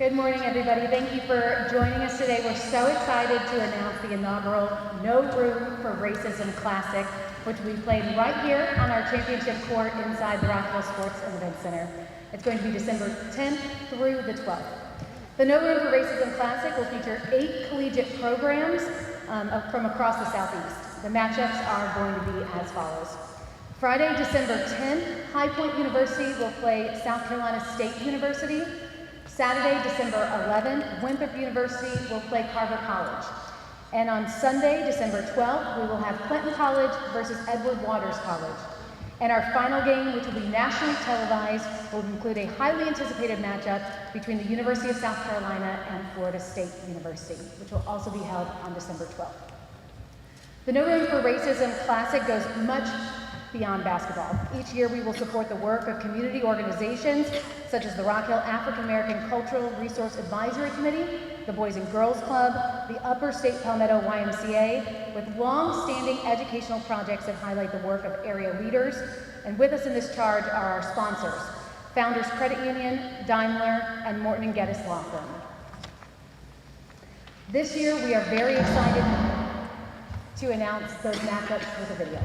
Good morning, everybody. Thank you for joining us today. We're so excited to announce the inaugural No Room for Racism Classic, which we played right here on our championship court inside the Rock Hill Sports and Event Center. It's going to be December 10th through the 12th. The No Room for Racism Classic will feature 8 collegiate programs from across the Southeast. The matchups are going to be as follows. Friday, December 10th, High Point University will play South Carolina State University. Saturday, December 11th, Winthrop University will play Carver College. And on Sunday, December 12th, we will have Clinton College versus Edward Waters College. And our final game, which will be nationally televised, will include a highly anticipated matchup between the University of South Carolina and Florida State University, which will also be held on December 12th. The No Room for Racism Classic goes much beyond basketball. Each year we will support the work of community organizations such as the Rock Hill African American Cultural Resource Advisory Committee, the Boys and Girls Club, the Upper State Palmetto YMCA, with long-standing educational projects that highlight the work of area leaders. And with us in this charge are our sponsors, Founders Credit Union, Daimler, and Morton & Geddes Law Firm. This year we are very excited to announce those matchups with a video.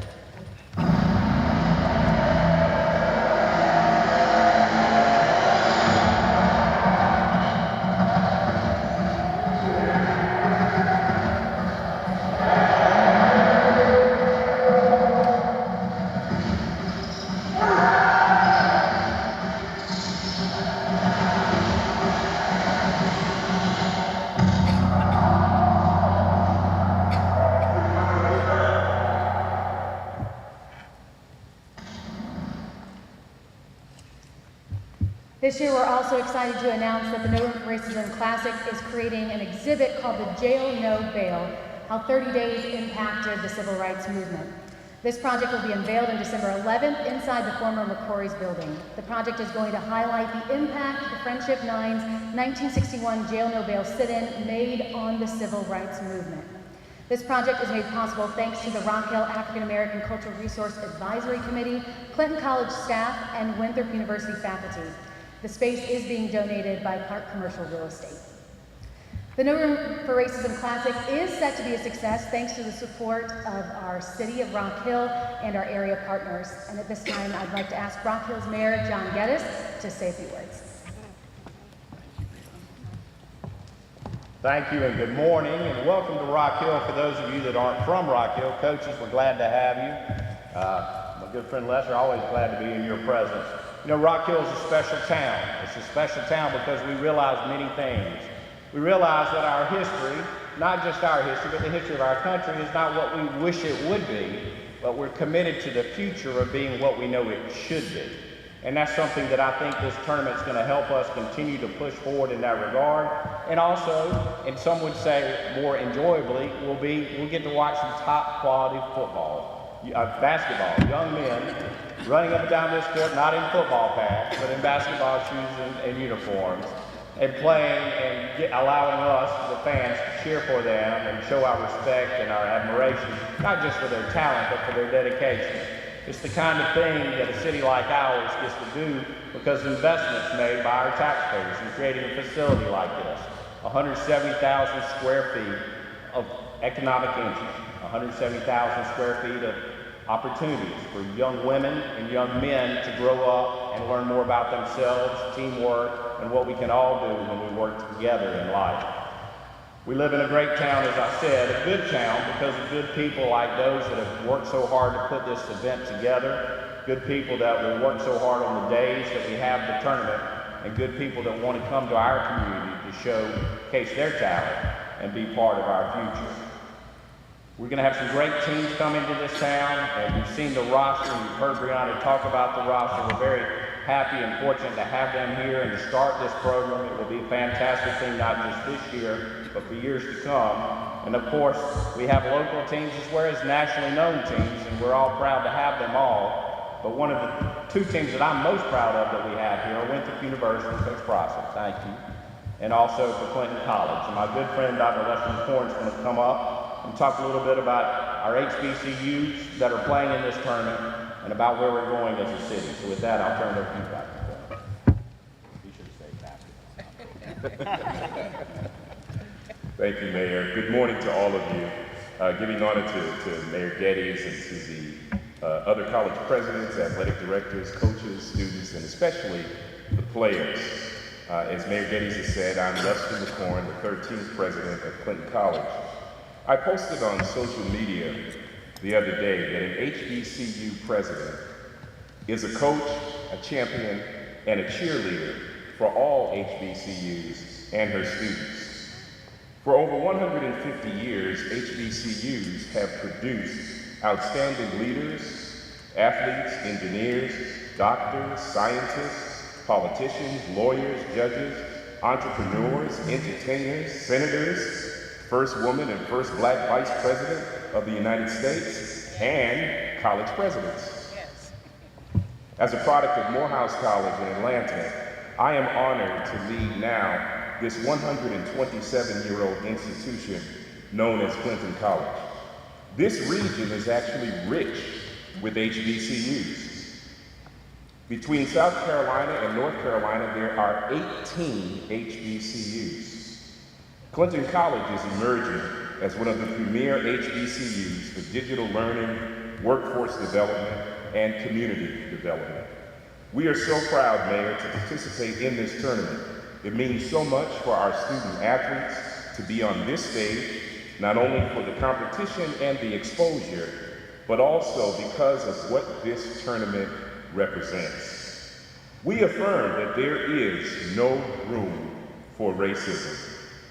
This year, we're also excited to announce that the No Room for Racism Classic is creating an exhibit called the Jail No Bail, How 30 Days Impacted the Civil Rights Movement. This project will be unveiled on December 11th inside the former McCrory's building. The project is going to highlight the impact the Friendship Nine's 1961 Jail No Bail sit-in made on the civil rights movement. This project is made possible thanks to the Rock Hill African American Cultural Resource Advisory Committee, Clinton College staff, and Winthrop University faculty. The space is being donated by Park Commercial Real Estate. The No Room for Racism Classic is set to be a success thanks to the support of our City of Rock Hill and our area partners. And at this time, I'd like to ask Rock Hill's Mayor, John Geddes, to say a few words. Thank you and good morning and welcome to Rock Hill. For those of you that aren't from Rock Hill, coaches, we're glad to have you. My good friend Lester, always glad to be in your presence. You know, Rock Hill is a special town. It's a special town because we realize many things. We realize that our history, not just our history, but the history of our country is not what we wish it would be, but we're committed to the future of being what we know it should be. And that's something that I think this tournament is going to help us continue to push forward in that regard. And also, and some would say more enjoyably, we'll get to watch some top quality basketball, young men running up and down this court, not in football pads, but in basketball shoes and uniforms, and playing and allowing us, the fans, to cheer for them and show our respect and our admiration, not just for their talent, but for their dedication. It's the kind of thing that a city like ours gets to do because of investments made by our taxpayers in creating a facility like this. 170,000 square feet of economic entry, 170,000 square feet of opportunities for young women and young men to grow up and learn more about themselves, teamwork, and what we can all do when we work together in life. We live in a great town, as I said, a good town because of good people like those that have worked so hard to put this event together, good people that will work so hard on the days that we have the tournament, and good people that want to come to our community to showcase their talent and be part of our future. We're going to have some great teams come into this town, and you've seen the roster, and you've heard Brianna talk about the roster. We're very happy and fortunate to have them here and to start this program. It will be a fantastic thing, not just this year, but for years to come. And of course, we have local teams as well as nationally known teams, and we're all proud to have them all. But one of the 2 teams that I'm most proud of that we have here are Winthrop University, Coach Prosser, thank you, and also for Clinton College. And my good friend, Dr. Lester McCorn, is going to come up and talk a little bit about our HBCUs that are playing in this tournament and about where we're going as a city. So with that, I'll turn it over to you, Dr. McCorn. Be sure to stay back. Thank you, Mayor. Good morning to all of you. Giving honor to Mayor Geddes and to the other college presidents, athletic directors, coaches, students, and especially the players. As Mayor Geddes has said, I'm Lester McCorn, the 13th president of Clinton College. I posted on social media the other day that an HBCU president is a coach, a champion, and a cheerleader for all HBCUs and her students. For over 150 years, HBCUs have produced outstanding leaders, athletes, engineers, doctors, scientists, politicians, lawyers, judges, entrepreneurs, entertainers, senators, first woman and first black vice president of the United States, and college presidents. Yes. As a product of Morehouse College in Atlanta, I am honored to lead now this 127-year-old institution known as Clinton College. This region is actually rich with HBCUs. Between South Carolina and North Carolina, there are 18 HBCUs. Clinton College is emerging as one of the premier HBCUs for digital learning, workforce development, and community development. We are so proud, Mayor, to participate in this tournament. It means so much for our student athletes to be on this stage, not only for the competition and the exposure, but also because of what this tournament represents. We affirm that there is no room for racism.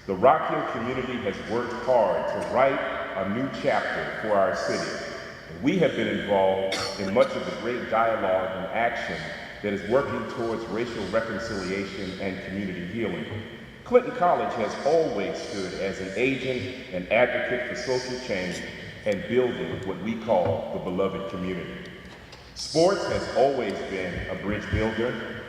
The Rock Hill community has worked hard to write a new chapter for our city. We have been involved in much of the great dialogue and action that is working towards racial reconciliation and community healing. Clinton College has always stood as an agent and advocate for social change and building what we call the beloved community. Sports has always been a bridge builder.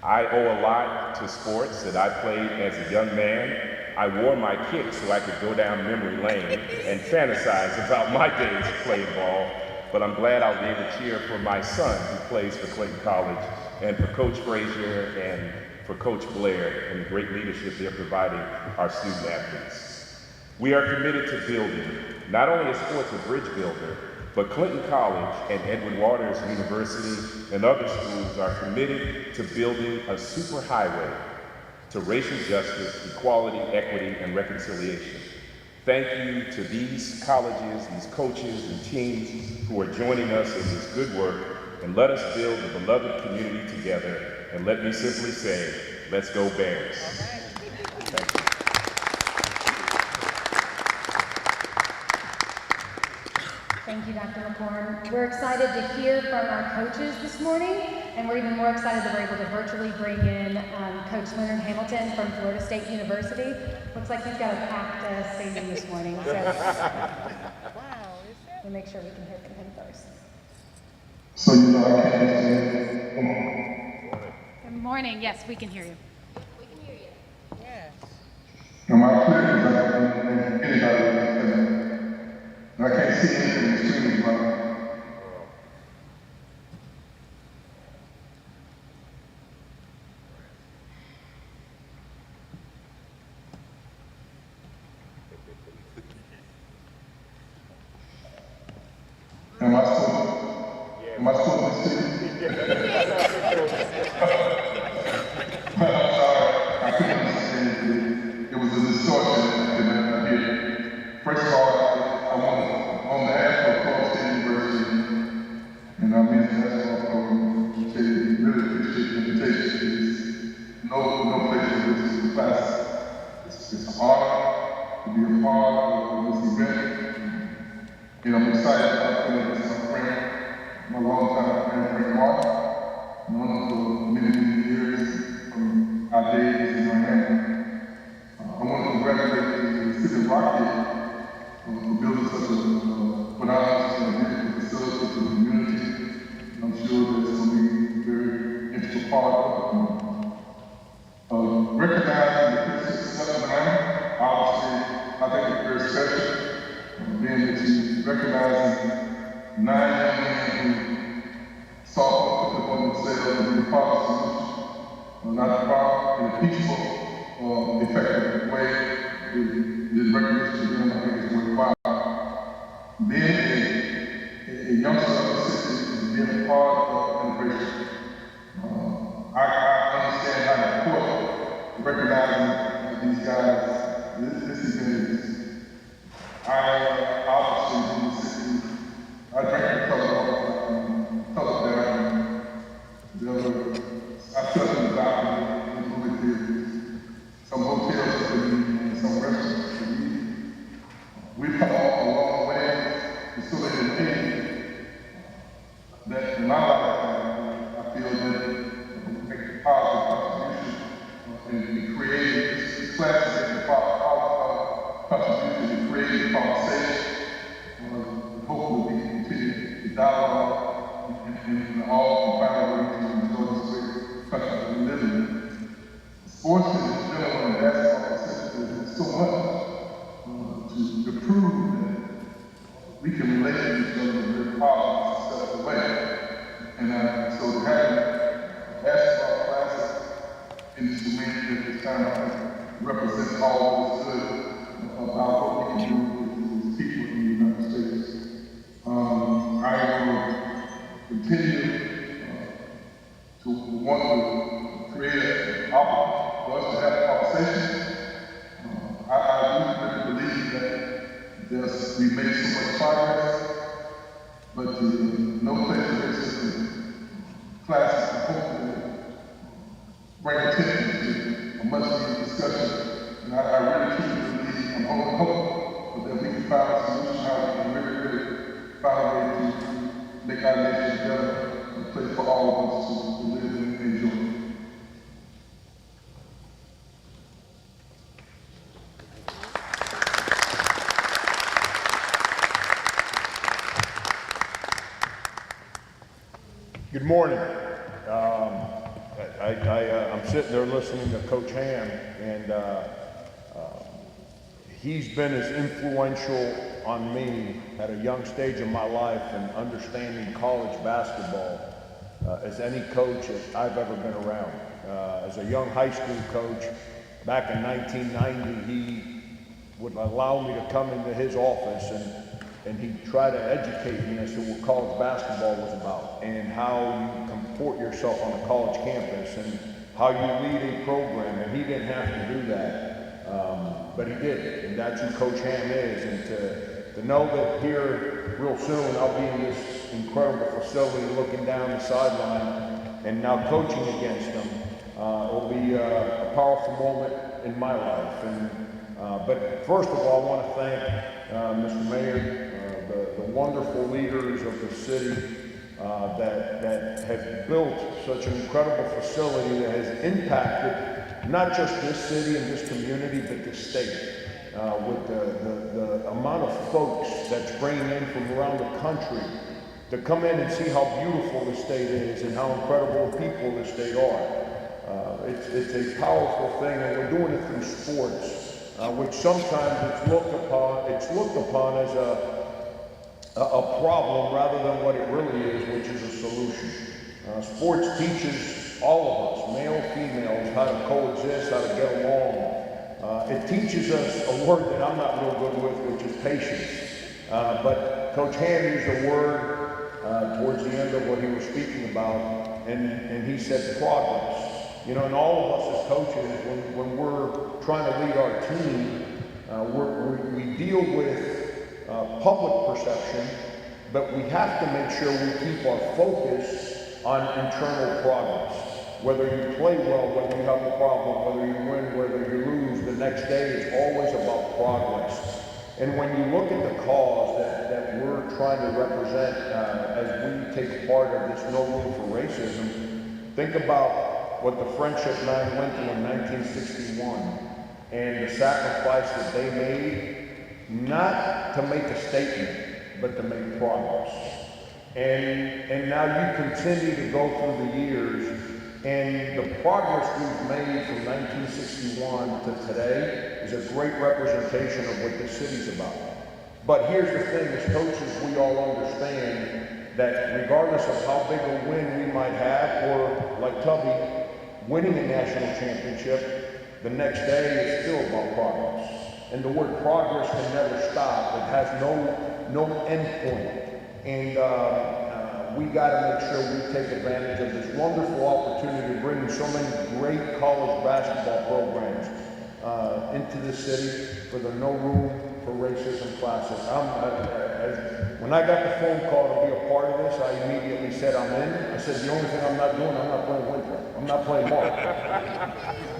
I owe a lot to sports that I played as a young man. I wore my kit so I could go down memory lane and fantasize about my days of playing ball. But I'm glad I'll be able to cheer for my son who plays for Clinton College and for Coach Frazier and for Coach Blair and the great leadership they're providing our student athletes. We are committed to building not only a sports a bridge builder, but Clinton College and Edward Waters University and other schools are committed to building a superhighway to racial justice, equality, equity, and reconciliation. Thank you to these colleges, these coaches and teams who are joining us in this good work, and let us build a beloved community together. And let me simply say, let's go Bears. Thank you. Thank you, Dr. McCorn. We're excited to hear from our coaches this morning, and we're even more excited that we're able to virtually bring in Coach Leonard Hamilton from Florida State University. Looks like he's got a packed stadium this morning, so we'll make sure we can hear from him first. So you know I can't come on. Good morning. Yes, we can hear you. We can hear you. Yes. Am I clear? Because I don't think anybody I can't see anything in the screen, but am I still in the city? I'm sorry, I couldn't understand it. It was a distortion that I did. First of all, I want to, on behalf of Florida State University and our men's basketball program, say really appreciate the invitation. It's no place for this is a class. It's an honor to be a part of this event. And I'm excited about this is my friend, my longtime friend, Frank Martin. Known him for many years from our days in Miami. I want to congratulate the city of Rockhead for building such a phenomenal beautiful facility for the community. And I'm sure that it's going to be a very integral part of recognizing the Christian of Miami. Obviously, I think it's very special. Being that you recognizing 9 young men who sought to put upon themselves and be part of the solution, not a part in a peaceful I touched on the document in movie theaters, some hotels for me, some restaurants for me. We've come a long way, and so that in the end, that in my life, I feel that make a positive contribution in creating this class is a contribution in creating conversation. Hopefully we can continue the dialogue and all the final ways to enjoy this great country we live in. Sports in general and basketball specifically is so much to prove that we can relate to each other in a very positive, successful way. And so having basketball classes in this community at this time, I think, represents all that is good about what we can do as people in the United States. I will continue to want to create an opportunity for us to have a conversation. I do really believe that we made so much progress, but no place for racism classes to hopefully bring attention to a much needed discussion. And I really truly believe, I'm holding hope that we can find a solution how we can really find a way to make our nation better, a place for all of us to live and enjoy. Good morning. I'm sitting there listening to Coach Ham, and he's been as influential on me at a young stage of my life in understanding college basketball as any coach that I've ever been around. As a young high school coach, back in 1990, he would allow me to come into his office and he'd try to educate me as to what college basketball was about and how you comport yourself on a college campus and how you lead a program. And he didn't have to do that, but he did. And that's who Coach Ham is. And to know that here real soon I'll be in this incredible facility looking down the sideline and now coaching against them, will be a powerful moment in my life. But first of all, I want to thank Mr. Mayor, the wonderful leaders of the city that have built such an incredible facility that has impacted not just this city and this community, but the state. With the amount of folks that's bringing in from around the country to come in and see how beautiful the state is and how incredible people the state are. It's a powerful thing, and we're doing it through sports, which sometimes it's looked upon as a problem rather than what it really is, which is a solution. Sports teaches all of us, male, females, how to coexist, how to get along. It teaches us a word that I'm not real good with, which is patience. But Coach Ham used a word towards the end of what he was speaking about, and he said progress. You know, and all of us as coaches, when we're trying to lead our team, we deal with public perception, but we have to make sure we keep our focus on internal progress. Whether you play well, whether you have a problem, whether you win, whether you lose, the next day is always about progress. And when you look at the cause that we're trying to represent as we take part of this No Room for Racism, think about what the Friendship 9 went through in 1961 and the sacrifice that they made, not to make a statement, but to make progress. And now you continue to go through the years, and the progress we've made from 1961 to today is a great representation of what this city's about. But here's the thing, as coaches, we all understand that regardless of how big a win we might have, or like Tubby, winning a national championship, the next day is still about progress. And the word progress can never stop. It has no end point. And we got to make sure we take advantage of this wonderful opportunity to bring so many great college basketball programs into the city for the No Room for Racism Classic. When I got the phone call to be a part of this, I immediately said I'm in. I said the only thing I'm not doing, I'm not playing Winkler. I'm not playing Mark.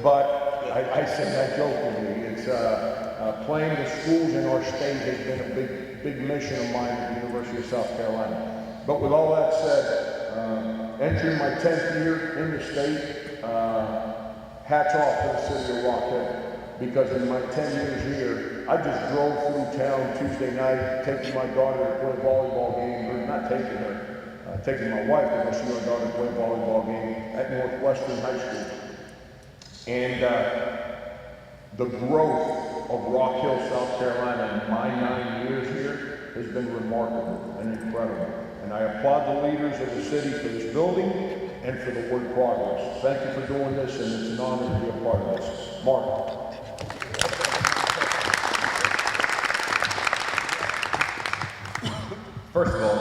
But I said that jokingly. It's playing the schools in our state has been a big mission of mine at the University of South Carolina. But with all that said, entering my 10th year in the state, hats off to the city of Rock Hill. Because in my 10 years here, I just drove through town Tuesday night, taking my daughter to play a volleyball game, or not taking her, taking my wife to go see my daughter play a volleyball game at Northwestern High School. And the growth of Rock Hill, South Carolina in my 9 years here has been remarkable and incredible. And I applaud the leaders of the city for this building and for the word progress. Thank you for doing this, and it's an honor to be a part of this. Mark. First of all,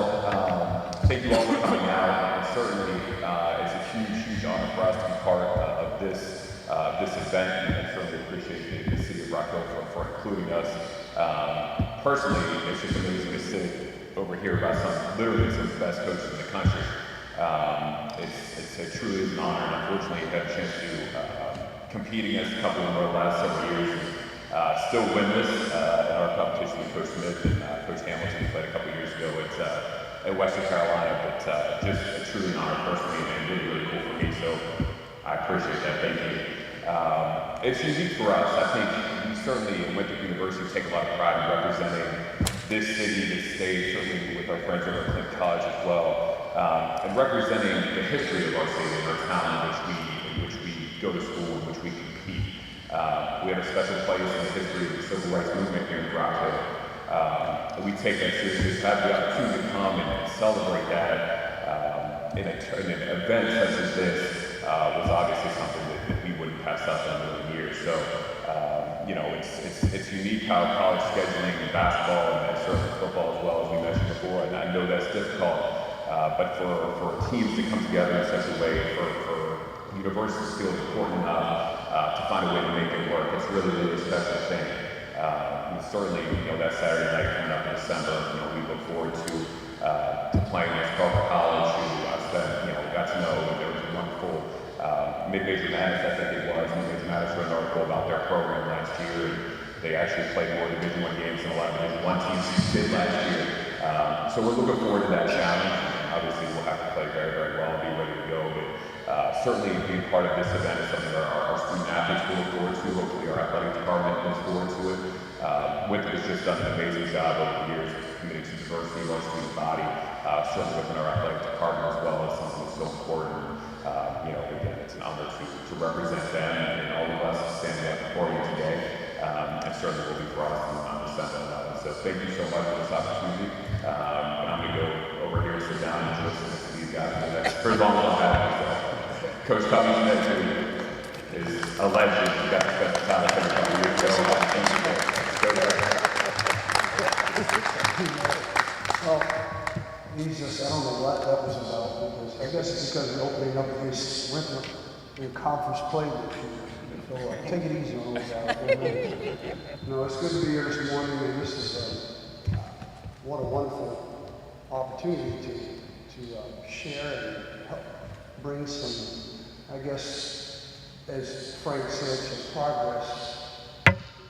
thank you all for coming out, and certainly it's a huge honor for us to be part of this event, and certainly appreciate the city of Rock Hill for including us. Personally, it's just amazing to sit over here by literally some of the best coaches in the country. It truly is an honor, and unfortunately, I've had a chance to compete against a couple in the last several years. Still winless in our competition with Coach Smith and Coach Hamilton, who played a couple years ago at Western Carolina, but just a truly an honor personally and really cool for me, so I appreciate that, thank you. It's unique for us. I think we certainly at Winthrop University take a lot of pride in representing this city, this state, certainly with our friends over at Clinton College as well, and representing the history of our city and our town in which we go to school, in which we compete. We have a special place in the history of the civil rights movement here in Rock Hill. We take that seriously, have the opportunity to come and celebrate that in an event such as this was obviously something that we wouldn't pass up in a million years. So, it's unique how college scheduling and basketball and certainly football as well, as we mentioned before, and I know that's difficult, but for teams to come together in such a way, for universities feel important enough to find a way to make it work. It's really a special thing. Certainly, that Saturday night coming up in December, we look forward to playing against Carver College, who got to know. There was a wonderful Mid-Major Madness, I think it was. Mid-Major Madness wrote an article about their program last year, and they actually played more Division I games than a lot of Division I teams did last year. So we're looking forward to that challenge. Obviously, we'll have to play very well and be ready to go, but certainly being part of this event is something our student athletes will look forward to. Hopefully our athletic department looks forward to it. Winthrop has just done an amazing job over the years of committing to diversity of our student body, certainly within our athletic department as well. As something that's so important. Again, it's an honor to represent them and all of us standing up before you today, and certainly will be for us on December 11th. So thank you so much for this opportunity. And I'm going to go over here and sit down and listen to these guys for as long as I'll have it. So, Coach Tommy Smith, who is a legend, who got to spend the time with him a couple of years ago. Well, Jesus, I don't know what that was about, because I guess it's because we're opening up against Winthrop in conference play this year. So take it easy on those guys. It's good to be here this morning, and this is what a wonderful opportunity to share and help bring some, I guess, as Frank said, some progress,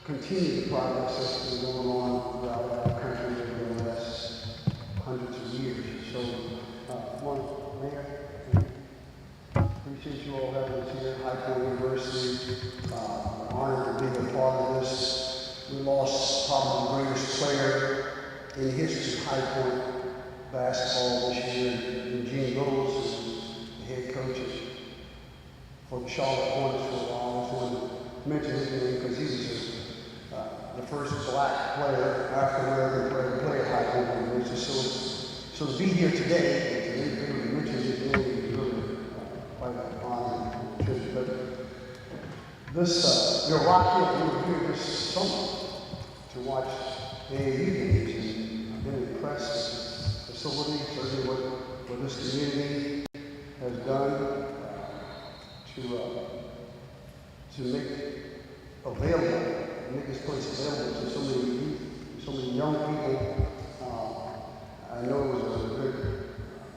continue the progress that's been going on throughout our country over the last hundreds of years. So, Mayor, appreciate you all having us here at High Point University. Honored to be a part of this. We lost probably the greatest player in the history of High Point basketball this year, in Gene Rose, the head coach for the Charlotte Hornets for a while. I just wanted to mention his name because he was the first black player, African-American player to play at High Point University. So to be here today, and to be able to mention his name is really quite an honor and tribute. But this, Rock Hill, we were here this summer to watch AAU games, and I've been impressed with the facility, certainly what this community has done to make available, make this place available to so many youth, so many young people I know it was a good,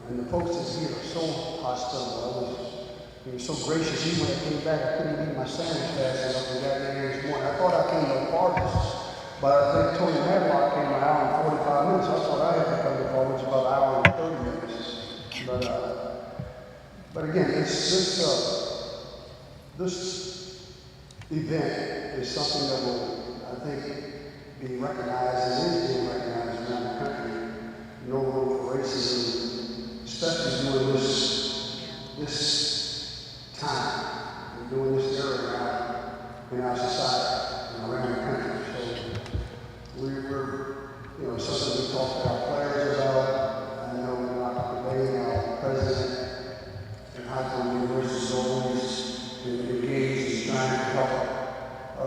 and the folks that's here are so hospitable. He was so gracious. Even when I came back, I couldn't eat my sandwich fast enough and got there this morning. I thought I came to Fargus, but I think Tony Madlock came an hour and 45 minutes. I thought I had to come to Fargus about an hour and 30 minutes. But again, this event is something that will, I think, be recognized and is being recognized around the country. No room for racism, especially during this time and during this era now in our society and around the country. So we're something we talk to our players about. I know Dr. Bay, our president, and High University is always engaged in trying to help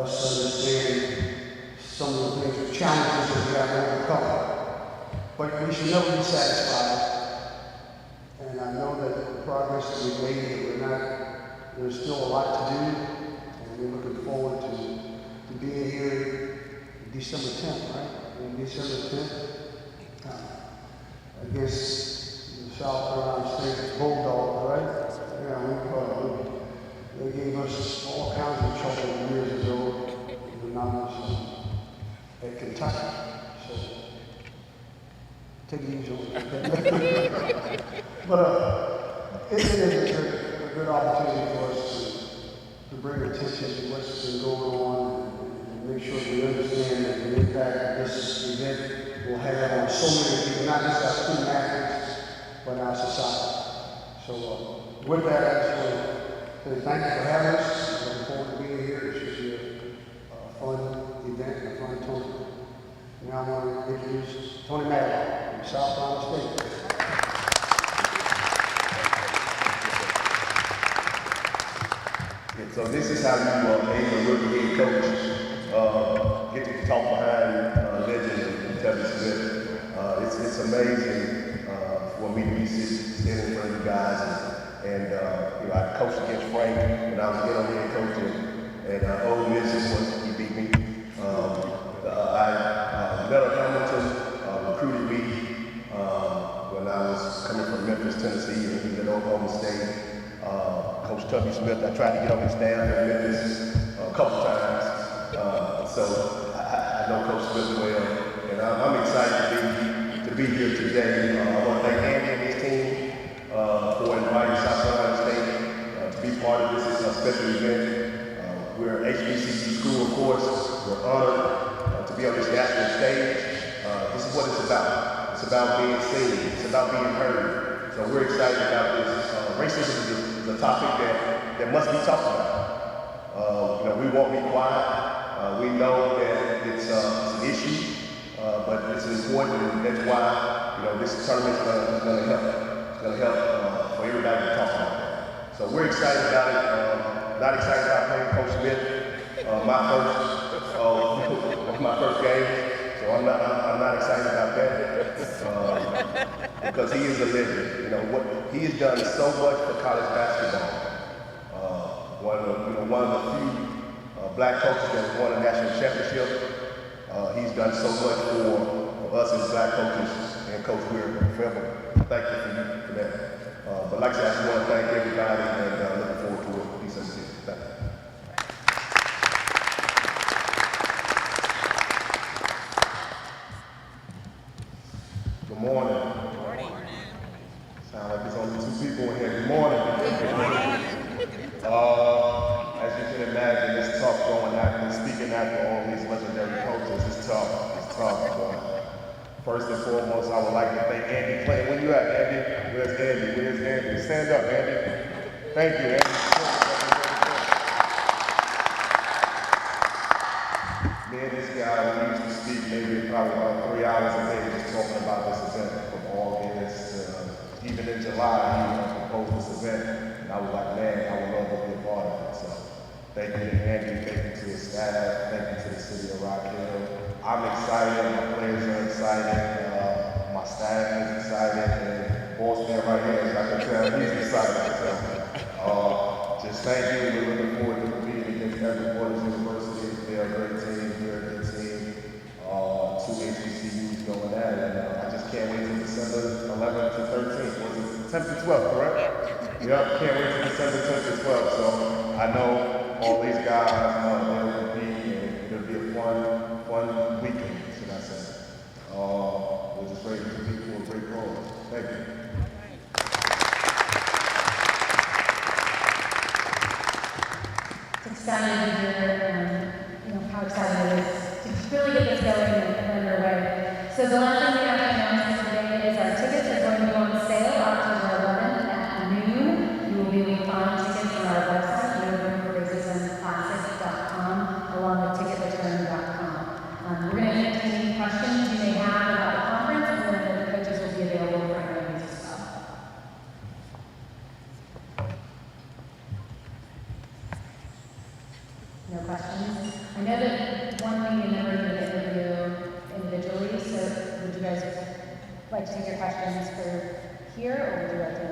us understand some of the things, challenges that we have to overcome. But we should never be satisfied. And I know that the progress that we've made, there's still a lot to do. And we're looking forward to being here December 10th, right? December 10th, against the South Carolina State Bulldogs, right? Yeah, they gave us all kinds of trouble years ago when I was at Kentucky. So take it easy on that. But it is a good opportunity for us to bring attention to what's been going on and make sure we understand that the impact that this event will have on so many people, not just our student athletes, but our society. So with that, I just want to say thank you for having us. I'm looking forward to being here. It should be a fun event and a fun tournament. Now I want to introduce Tony Madlock from South Carolina State. So this is how you name a rookie head coach. Get to talk behind legend and Tubby Smith. It's amazing for me to be sitting in front of you guys. And I coached against Frank when I was getting head coaching. And Ole Miss is what he beat me. Miller Hamilton recruited me when I was coming from Memphis, Tennessee, and he was at Oklahoma State. Coach Tubby Smith, I tried to get on his staff in Memphis a couple times. So I know Coach Smith well, and I'm excited to be here today. I want to thank Andy and his team for inviting South Carolina State to be part of this special event. We're an HBCU school, of course. We're honored to be on this national stage. This is what it's about. It's about being seen. It's about being heard. So we're excited about this. Racism is a topic that must be talked about. We won't be quiet. We know that it's an issue, but it's important, and that's why this tournament is going to help. It's going to help for everybody to talk about that. So we're excited about it. Not excited about playing Coach Smith, my first game. So I'm not excited about that because he is a legend. What he has done so much for college basketball. One of the few black coaches that has won a national championship. He's done so much for us as black coaches, and Coach Weir, forever thankful for that. But like I said, I just want to thank everybody, and looking forward to it. December 10th. Thank you. Good morning. Good morning. Sound like there's only two people in here. Good morning. Good morning. As you can imagine, it's tough going after, speaking after all these legendary coaches. It's tough. It's tough. First and foremost, I would like to thank Andy Clay. Where you at, Andy? Where's Andy? Where's Andy? Stand up, Andy. Thank you, Andy. Me and this guy, we used to speak maybe probably about 3 hours a day just talking about this event from August, even in July, he proposed this event, and I was like, man, I would love to be a part of it. So thank you to Andy, thank you to his staff, thank you to the city of Rock Hill. I'm excited, my players are excited, my staff is excited, and boss man right here, as I can tell, he's excited. So just thank you, we're looking forward to competing against Edward Waters University. They're a great team, we're a good team. Two HBCUs going at it, and I just can't wait till December 11th to 13th. Was it 10th to 12th, correct? Yep, can't wait for December 10th to 12th. So I know all these guys, they'll compete, and it'll be a fun weekend, should I say. We're just ready to compete for a great cause. Thank you. It's exciting to hear, how excited it is to really get this going and underway. So the last thing we have to announce today is our tickets are going to go on sale October 11th at noon. You will be able to find tickets on our website, nogroomforracismclassic.com, along with ticketreturn.com. We're going to answer any questions you may have about the conference, and then the coaches will be available for interviews as well. No questions? I know that one thing you never did interview individually, so would you guys like to take your questions for here, or would you like to